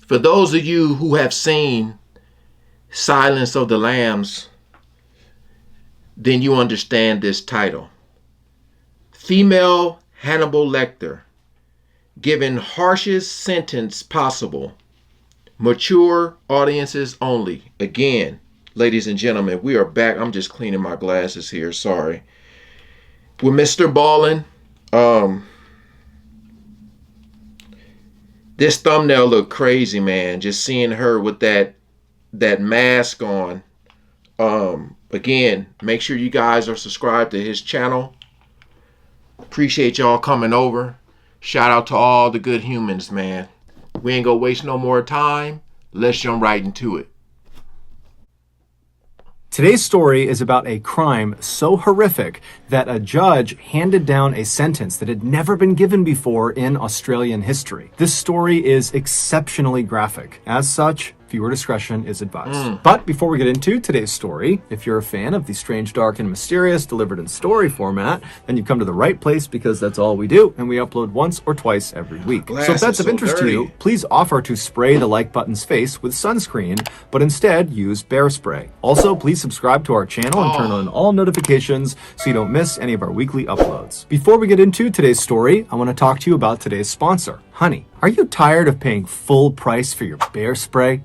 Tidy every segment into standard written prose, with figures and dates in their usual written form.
For those of you who have seen Silence of the Lambs, then you understand this title. Female Hannibal Lecter, given harshest sentence possible. Mature audiences only. Again, ladies and gentlemen, we are back. I'm just cleaning my glasses here. Sorry. With Mr. Ballin. This thumbnail looked crazy, man. Just seeing her with that mask on. Again, make sure you guys are subscribed to his channel. Appreciate y'all coming over. Shout out to all the good humans, man. We ain't gonna waste no more time. Let's jump right into it. Today's story is about a crime so horrific that a judge handed down a sentence that had never been given before in Australian history. This story is exceptionally graphic. As such, viewer discretion is advised. But before we get into today's story, if you're a fan of the strange, dark, and mysterious delivered in story format, then you've come to the right place because that's all we do, and we upload once or twice every week. So if that's of interest to you, please offer to spray the like button's face with sunscreen, but instead use bear spray. Also, please subscribe to our channel and turn on all notifications so you don't miss any of our weekly uploads. Before we get into today's story, I want to talk to you about today's sponsor, Honey. Are you tired of paying full price for your bear spray?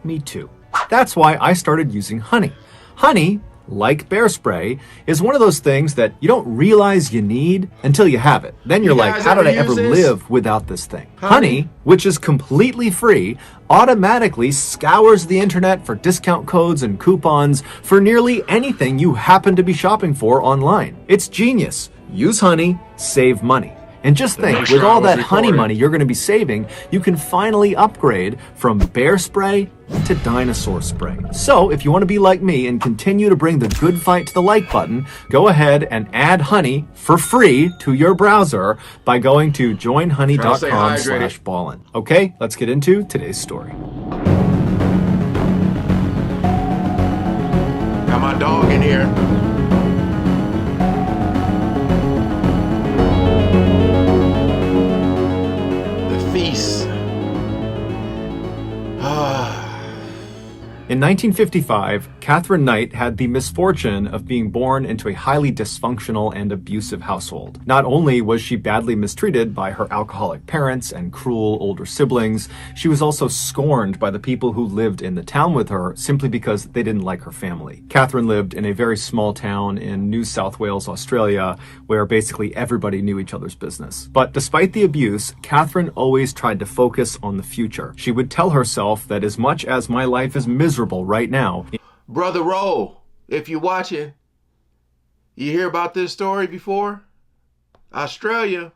Me too. That's why I started using Honey. Honey, like bear spray, is one of those things that you don't realize you need until you have it. Then you're like, how did I ever live without this thing? Honey, which is completely free, automatically scours the internet for discount codes and coupons for nearly anything you happen to be shopping for online. It's genius. Use Honey, save money. And just think, with all that honey money you're going to be saving, you can finally upgrade from bear spray to dinosaur spray. So if you want to be like me and continue to bring the good fight to the like button, go ahead and add Honey for free to your browser by going to joinhoney.com/ballin. Okay, let's get into today's story. Got my dog in here. In 1955, Catherine Knight had the misfortune of being born into a highly dysfunctional and abusive household. Not only was she badly mistreated by her alcoholic parents and cruel older siblings, she was also scorned by the people who lived in the town with her simply because they didn't like her family. Catherine lived in a very small town in New South Wales, Australia, where basically everybody knew each other's business. But despite the abuse, Catherine always tried to focus on the future. She would tell herself that as much as my life is miserable right now. Brother Roll, if you're watching, you hear about this story before? Australia.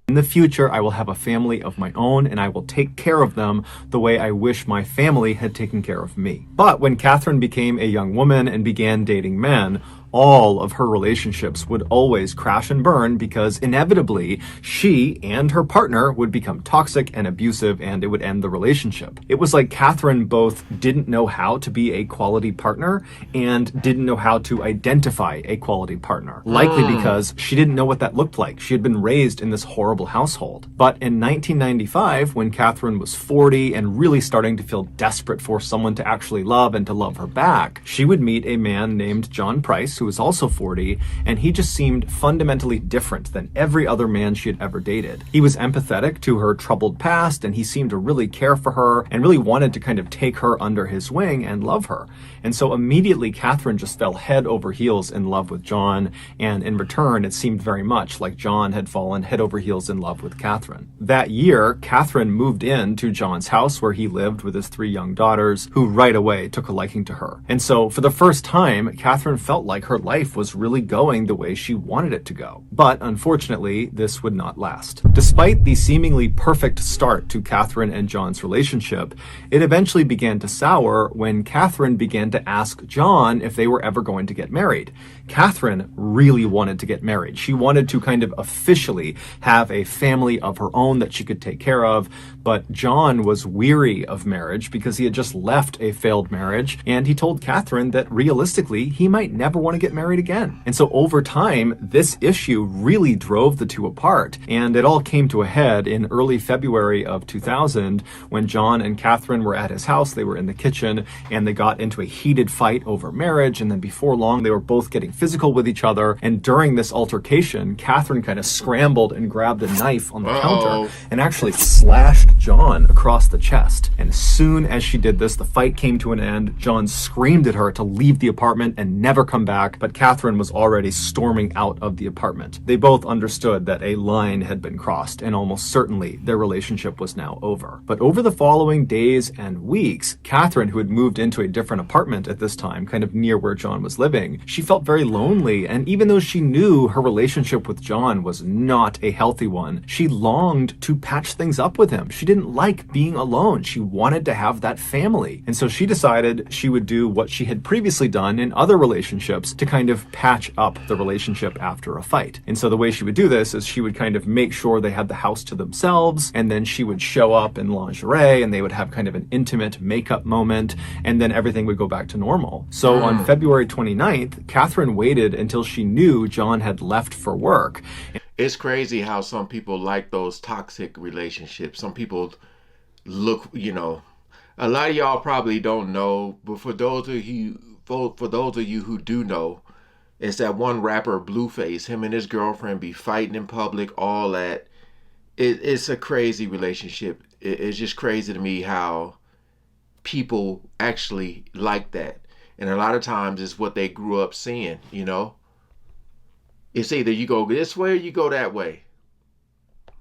In the future, I will have a family of my own and I will take care of them the way I wish my family had taken care of me. But when Catherine became a young woman and began dating men, all of her relationships would always crash and burn because inevitably she and her partner would become toxic and abusive and it would end the relationship. It was like Catherine both didn't know how to be a quality partner and didn't know how to identify a quality partner. Likely because she didn't know what that looked like. She had been raised in this horrible household. But in 1995, when Catherine was 40 and really starting to feel desperate for someone to actually love and to love her back, she would meet a man named John Price, who was also 40, and he just seemed fundamentally different than every other man she had ever dated. He was empathetic to her troubled past, and he seemed to really care for her and really wanted to kind of take her under his wing and love her. And so immediately Catherine just fell head over heels in love with John, and in return it seemed very much like John had fallen head over heels in love with Catherine. That year, Catherine moved into John's house where he lived with his 3 young daughters, who right away took a liking to her. And so for the first time, Catherine felt like her life was really going the way she wanted it to go. But unfortunately, this would not last. Despite the seemingly perfect start to Catherine and John's relationship, it eventually began to sour when Catherine began to ask John if they were ever going to get married. Catherine really wanted to get married. She wanted to kind of officially have a family of her own that she could take care of, but John was weary of marriage because he had just left a failed marriage, and he told Catherine that realistically, he might never want to get married again. And so over time, this issue really drove the two apart, and it all came to a head in early February of 2000 when John and Catherine were at his house. They were in the kitchen, and they got into a heated fight over marriage, and then before long, they were both getting physical with each other. And during this altercation, Catherine kind of scrambled and grabbed a knife on the counter and actually slashed John across the chest. And as soon as she did this, the fight came to an end. John screamed at her to leave the apartment and never come back, but Catherine was already storming out of the apartment. They both understood that a line had been crossed, and almost certainly their relationship was now over. But over the following days and weeks, Catherine, who had moved into a different apartment at this time, kind of near where John was living, she felt very lonely, and even though she knew her relationship with John was not a healthy one, she longed to patch things up with him. She didn't like being alone. She wanted to have that family. And so she decided she would do what she had previously done in other relationships to kind of patch up the relationship after a fight. And so the way she would do this is she would kind of make sure they had the house to themselves, and then she would show up in lingerie, and they would have kind of an intimate makeup moment, and then everything would go back to normal. So on February 29th, Catherine waited until she knew John had left for work. It's crazy how some people like those toxic relationships. Some people look, a lot of y'all probably don't know, but for those of you who do know, it's that one rapper Blueface. Him and his girlfriend be fighting in public, all that. It's a crazy relationship. It's just crazy to me how people actually like that. And a lot of times it's what they grew up seeing, It's either you go this way or you go that way.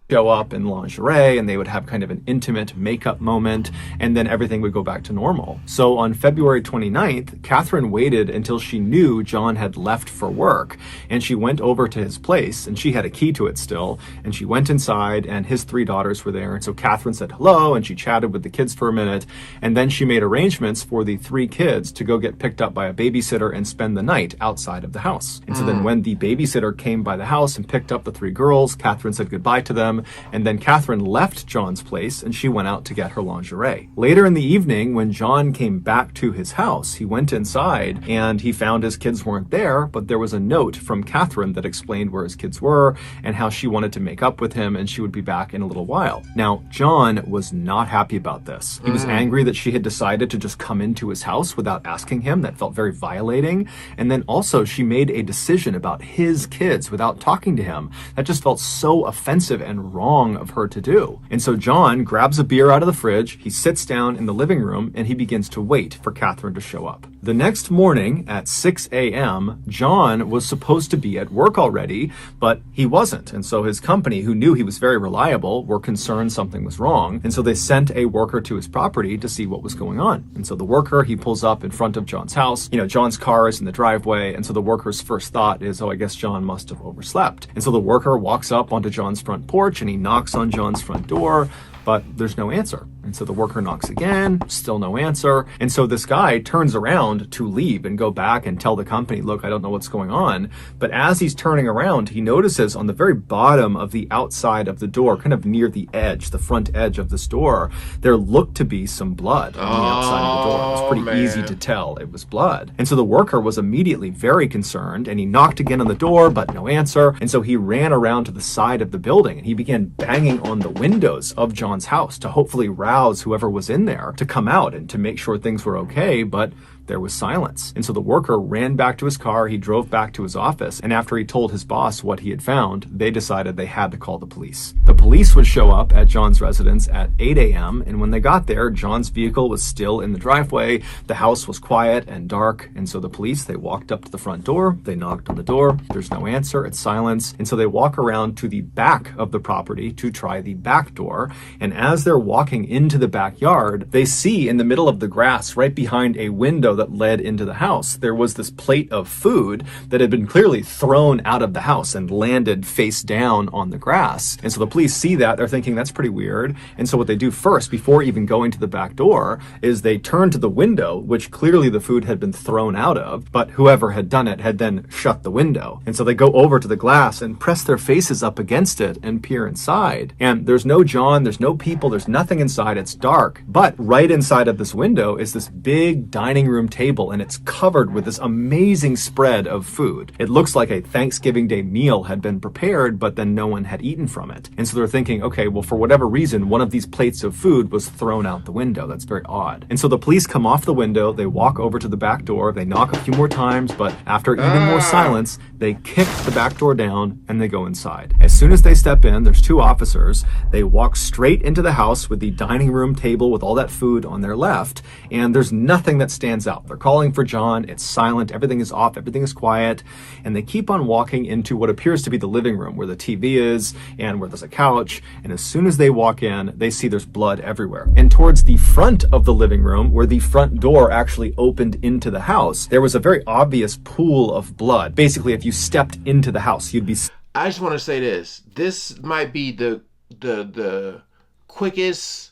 Show up in lingerie, and they would have kind of an intimate makeup moment, and then everything would go back to normal. So on February 29th, Catherine waited until she knew John had left for work, and she went over to his place, and she had a key to it still, and she went inside, and his 3 daughters were there. And so Catherine said hello, and she chatted with the kids for a minute, and then she made arrangements for the 3 kids to go get picked up by a babysitter and spend the night outside of the house. And so then when the babysitter came by the house and picked up the 3 girls, Catherine said goodbye to them, and then Catherine left John's place and she went out to get her lingerie. Later in the evening, when John came back to his house, he went inside and he found his kids weren't there, but there was a note from Catherine that explained where his kids were and how she wanted to make up with him and she would be back in a little while. Now, John was not happy about this. He was angry that she had decided to just come into his house without asking him. That felt very violating. And then also she made a decision about his kids without talking to him. That just felt so offensive and wrong of her to do. And so John grabs a beer out of the fridge, he sits down in the living room, and he begins to wait for Catherine to show up. The next morning at 6 a.m., John was supposed to be at work already, but he wasn't. And so his company, who knew he was very reliable, were concerned something was wrong. And so they sent a worker to his property to see what was going on. And so the worker, he pulls up in front of John's house. John's car is in the driveway. And so the worker's first thought is, oh, I guess John must have overslept. And so the worker walks up onto John's front porch and he knocks on John's front door, but there's no answer. And so the worker knocks again, still no answer. And so this guy turns around to leave and go back and tell the company, look, I don't know what's going on. But as he's turning around, he notices on the very bottom of the outside of the door, kind of near the edge, the front edge of this door, there looked to be some blood on the outside of the door. It was pretty easy to tell it was blood. And so the worker was immediately very concerned and he knocked again on the door, but no answer. And so he ran around to the side of the building and he began banging on the windows of John's house to hopefully rouse whoever was in there to come out and to make sure things were okay, but there was silence. And so the worker ran back to his car, he drove back to his office, and after he told his boss what he had found, they decided they had to call the police. The police would show up at John's residence at 8 a.m., and when they got there, John's vehicle was still in the driveway, the house was quiet and dark, and so the police, they walked up to the front door, they knocked on the door, there's no answer, it's silence, and so they walk around to the back of the property to try the back door, and as they're walking into the backyard, they see in the middle of the grass, right behind a window that led into the house, there was this plate of food that had been clearly thrown out of the house and landed face down on the grass. And so the police see that, they're thinking that's pretty weird. And so what they do first, before even going to the back door, is they turn to the window, which clearly the food had been thrown out of, but whoever had done it had then shut the window. And so they go over to the glass and press their faces up against it and peer inside. And there's no John, there's no people, there's nothing inside, it's dark. But right inside of this window is this big dining room table, and it's covered with this amazing spread of food. It looks like a Thanksgiving Day meal had been prepared, but then no one had eaten from it. And so they're thinking, okay, well, for whatever reason, one of these plates of food was thrown out the window. That's very odd. And so the police come off the window, they walk over to the back door, they knock a few more times, but after even more silence, they kick the back door down and they go inside. As soon as they step in, there's two officers. They walk straight into the house with the dining room table with all that food on their left, and there's nothing that stands out. They're calling for John, it's silent, everything is off, everything is quiet, and they keep on walking into what appears to be the living room where the TV is and where there's a couch, and as soon as they walk in, they see there's blood everywhere. And towards the front of the living room, where the front door actually opened into the house, there was a very obvious pool of blood. Basically, if you stepped into the house, you'd be... I just want to say this. This might be the quickest,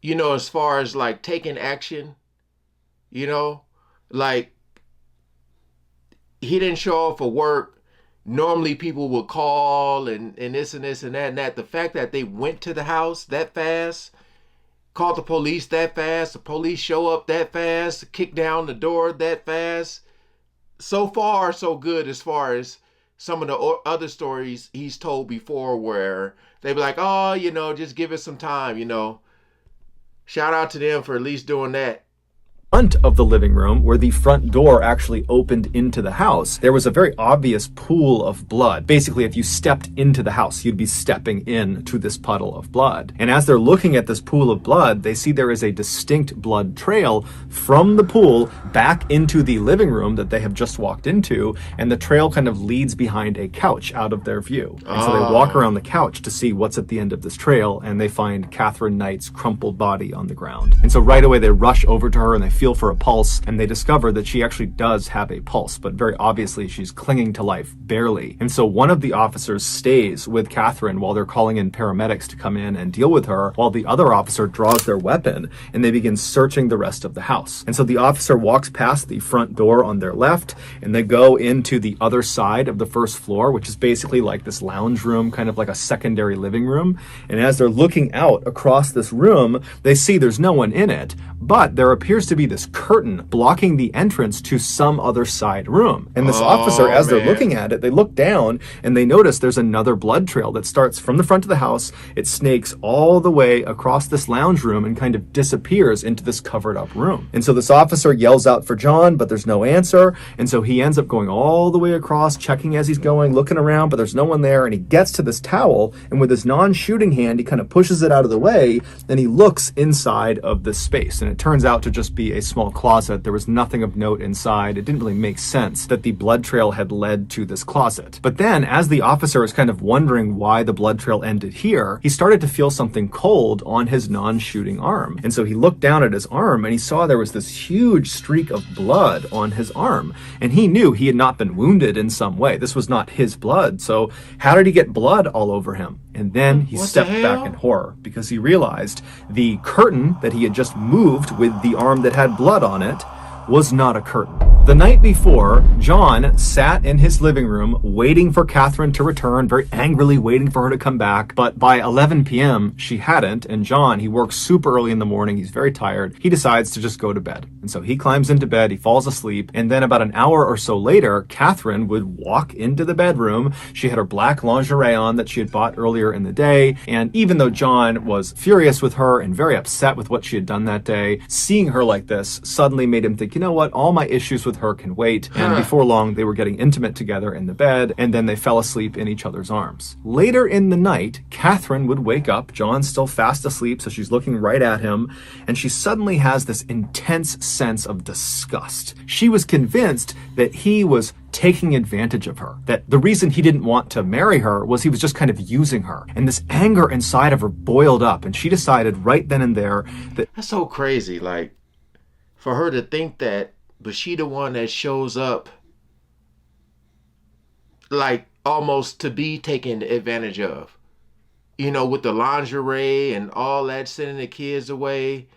as far as like taking action, like he didn't show up for work. Normally people would call and this and this and that and that. The fact that they went to the house that fast, called the police that fast, the police show up that fast, kick down the door that fast. So far, so good as far as some of the other stories he's told before where they be like, oh, just give it some time, Shout out to them for at least doing that. Front of the living room, where the front door actually opened into the house, there was a very obvious pool of blood. Basically, if you stepped into the house, you'd be stepping into this puddle of blood. And as they're looking at this pool of blood, they see there is a distinct blood trail from the pool back into the living room that they have just walked into, and the trail kind of leads behind a couch out of their view. And so they walk around the couch to see what's at the end of this trail, and they find Catherine Knight's crumpled body on the ground. And so right away they rush over to her and they feel for a pulse, and they discover that she actually does have a pulse, but very obviously she's clinging to life, barely. And so one of the officers stays with Catherine while they're calling in paramedics to come in and deal with her, while the other officer draws their weapon and they begin searching the rest of the house. And so the officer walks past the front door on their left, and they go into the other side of the first floor, which is basically like this lounge room, kind of like a secondary living room. And as they're looking out across this room, they see there's no one in it, but there appears to be this curtain blocking the entrance to some other side room. And this officer, as they're looking at it, they look down and they notice there's another blood trail that starts from the front of the house. It snakes all the way across this lounge room and kind of disappears into this covered up room. And so this officer yells out for John, but there's no answer. And so he ends up going all the way across, checking as he's going, looking around, but there's no one there. And he gets to this towel, and with his non-shooting hand, he kind of pushes it out of the way, and he looks inside of this space. And it turns out to just be a small closet. There was nothing of note inside. It didn't really make sense that the blood trail had led to this closet. But then, as the officer is kind of wondering why the blood trail ended here, he started to feel something cold on his non-shooting arm. And so he looked down at his arm and he saw there was this huge streak of blood on his arm. And he knew he had not been wounded in some way. This was not his blood. So how did he get blood all over him? And then he stepped back in horror, because he realized the curtain that he had just moved with the arm that had blood on it was not a curtain. The night before, John sat in his living room waiting for Catherine to return, very angrily waiting for her to come back. But by 11 p.m., she hadn't, and John, he works super early in the morning, he's very tired. He decides to just go to bed. And so he climbs into bed, he falls asleep, and then about an hour or so later, Catherine would walk into the bedroom. She had her black lingerie on that she had bought earlier in the day, and even though John was furious with her and very upset with what she had done that day, seeing her like this suddenly made him think, you know what, all my issues with her can wait. And before long, they were getting intimate together in the bed, and then they fell asleep in each other's arms. Later in the night, Catherine would wake up. John's still fast asleep, so she's looking right at him, and she suddenly has this intense sense of disgust. She was convinced that he was taking advantage of her, that the reason he didn't want to marry her was he was just kind of using her. And this anger inside of her boiled up, and she decided right then and there that... That's so crazy, like, for her to think that but she the one that shows up like almost to be taken advantage of. You know, with the lingerie and all that, sending the kids away.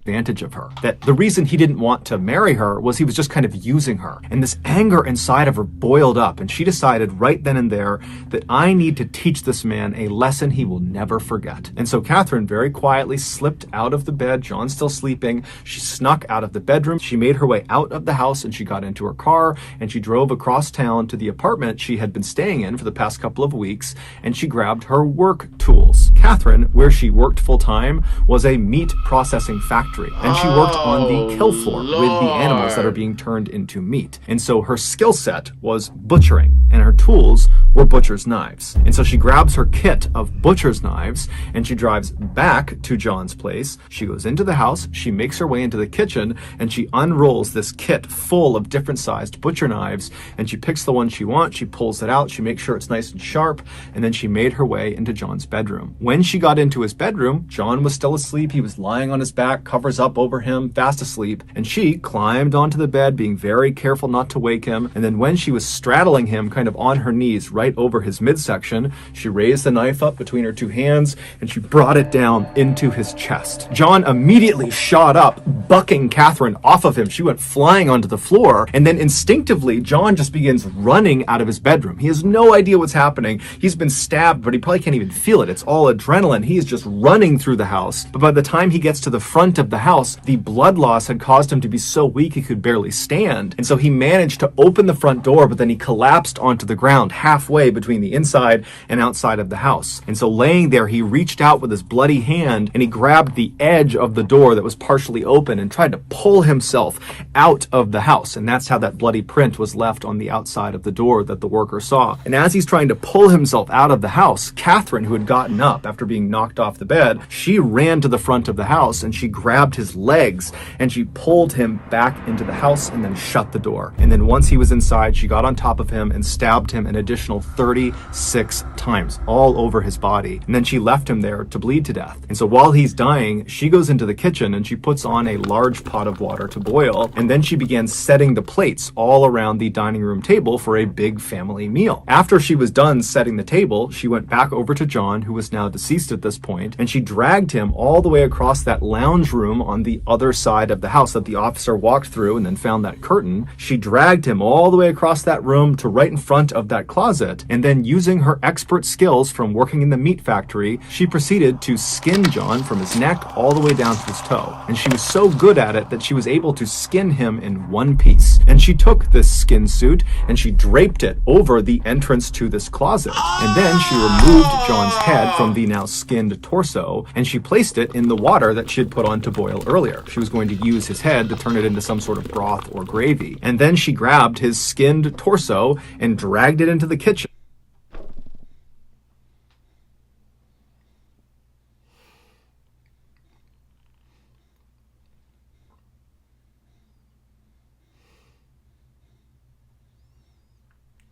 Advantage of her. That the reason he didn't want to marry her was he was just kind of using her. And this anger inside of her boiled up, and she decided right then and there that I need to teach this man a lesson he will never forget. And so Catherine very quietly slipped out of the bed. John's still sleeping. She snuck out of the bedroom. She made her way out of the house, and she got into her car, and she drove across town to the apartment she had been staying in for the past couple of weeks, and she grabbed her work tools. Catherine, where she worked full time, was a meat processing factory. And she worked on the kill floor with the animals that are being turned into meat. And so her skill set was butchering, and her tools were butcher's knives. And so she grabs her kit of butcher's knives, and she drives back to John's place. She goes into the house, she makes her way into the kitchen, and she unrolls this kit full of different sized butcher knives, and she picks the one she wants, she pulls it out, she makes sure it's nice and sharp, and then she made her way into John's bedroom. When she got into his bedroom, John was still asleep. He was lying on his back, covers up over him, fast asleep, and she climbed onto the bed, being very careful not to wake him. And then when she was straddling him kind of on her knees right over his midsection, she raised the knife up between her two hands and she brought it down into his chest. John immediately shot up, bucking Catherine off of him. She went flying onto the floor, and then instinctively John just begins running out of his bedroom. He has no idea what's happening. He's been stabbed, but he probably can't even feel it. It's all adrenaline. He is just running through the house. But by the time he gets to the front of the house, the blood loss had caused him to be so weak he could barely stand. And so he managed to open the front door, but then he collapsed onto the ground halfway between the inside and outside of the house. And so laying there, he reached out with his bloody hand and he grabbed the edge of the door that was partially open and tried to pull himself out of the house. And that's how that bloody print was left on the outside of the door that the worker saw. And as he's trying to pull himself out of the house, Catherine, who had gotten up after being knocked off the bed, she ran to the front of the house and she grabbed his legs and she pulled him back into the house and then shut the door. And then once he was inside, she got on top of him and stabbed him an additional 36 times all over his body. And then she left him there to bleed to death. And so while he's dying, she goes into the kitchen and she puts on a large pot of water to boil. And then she began setting the plates all around the dining room table for a big family meal. After she was done setting the table, she went back over to John, who was now deceased at this point, and she dragged him all the way across that lounge room on the other side of the house that the officer walked through and then found that curtain. She dragged him all the way across that room to right in front of that closet, and then using her expert skills from working in the meat factory, she proceeded to skin John from his neck all the way down to his toe. And she was so good at it that she was able to skin him in one piece. And she took this skin suit and she draped it over the entrance to this closet. And then she removed John's head from the now skinned torso and she placed it in the water that she had put on to boil earlier. She was going to use his head to turn it into some sort of broth or gravy. And then she grabbed his skinned torso and dragged it into the kitchen.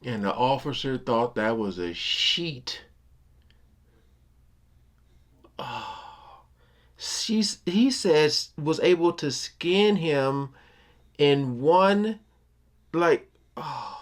And the officer thought that was a sheet. Oh, he says was able to skin him in one, like, oh.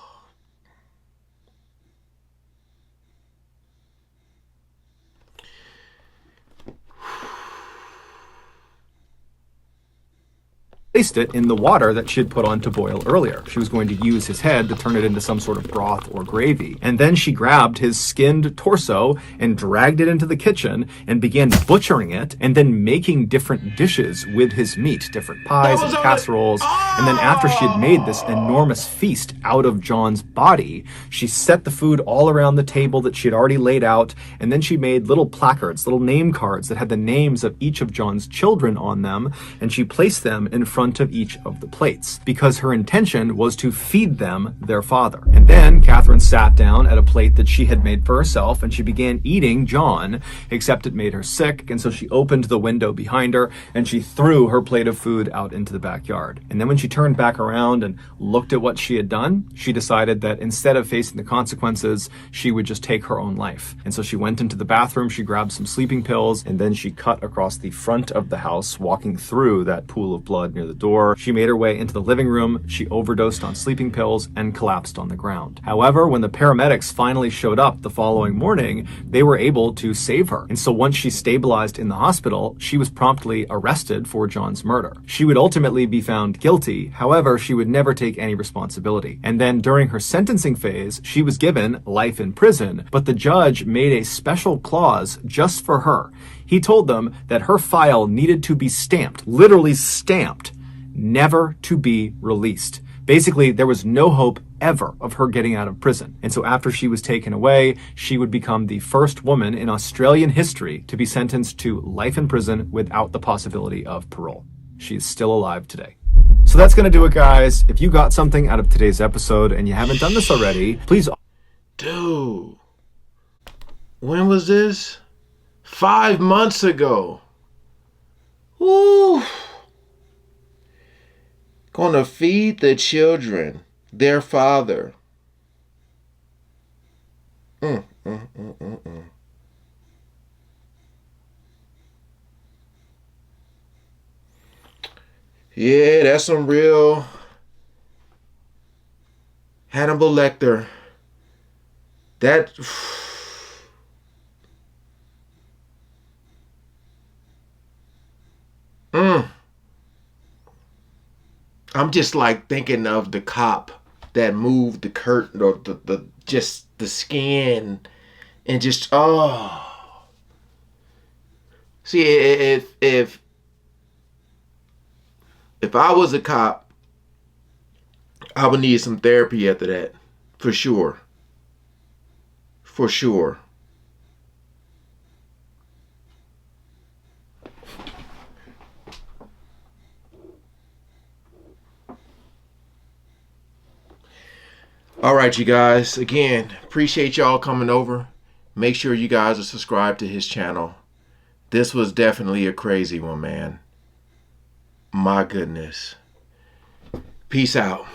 Placed it in the water that she had put on to boil earlier. She was going to use his head to turn it into some sort of broth or gravy. And then she grabbed his skinned torso and dragged it into the kitchen and began butchering it and then making different dishes with his meat, different pies and casseroles. And then after she had made this enormous feast out of John's body, she set the food all around the table that she had already laid out. And then she made little placards, little name cards that had the names of each of John's children on them. And she placed them in front front of each of the plates, because her intention was to feed them their father. And then Catherine sat down at a plate that she had made for herself, and she began eating John, except it made her sick, and so she opened the window behind her, and she threw her plate of food out into the backyard. And then when she turned back around and looked at what she had done, she decided that instead of facing the consequences, she would just take her own life. And so she went into the bathroom, she grabbed some sleeping pills, and then she cut across the front of the house, walking through that pool of blood near the door. She made her way into the living room, she overdosed on sleeping pills, and collapsed on the ground. However, when the paramedics finally showed up the following morning, they were able to save her. And so once she stabilized in the hospital, she was promptly arrested for John's murder. She would ultimately be found guilty, however, she would never take any responsibility. And then during her sentencing phase, she was given life in prison, but the judge made a special clause just for her. He told them that her file needed to be stamped, literally stamped, never to be released. Basically, there was no hope ever of her getting out of prison. And so after she was taken away, she would become the first woman in Australian history to be sentenced to life in prison without the possibility of parole. She is still alive today. So that's going to do it, guys. If you got something out of today's episode and you haven't done this already, please... Dude, when was this? 5 months ago. Woo! Gonna feed the children their father. Yeah, that's some real Hannibal Lecter. That... I'm just like thinking of the cop that moved the curtain or the just the skin and just see if I was a cop, I would need some therapy after that, for sure. For sure. All right, you guys. Again, appreciate y'all coming over. Make sure you guys are subscribed to his channel. This was definitely a crazy one, man. My goodness. Peace out.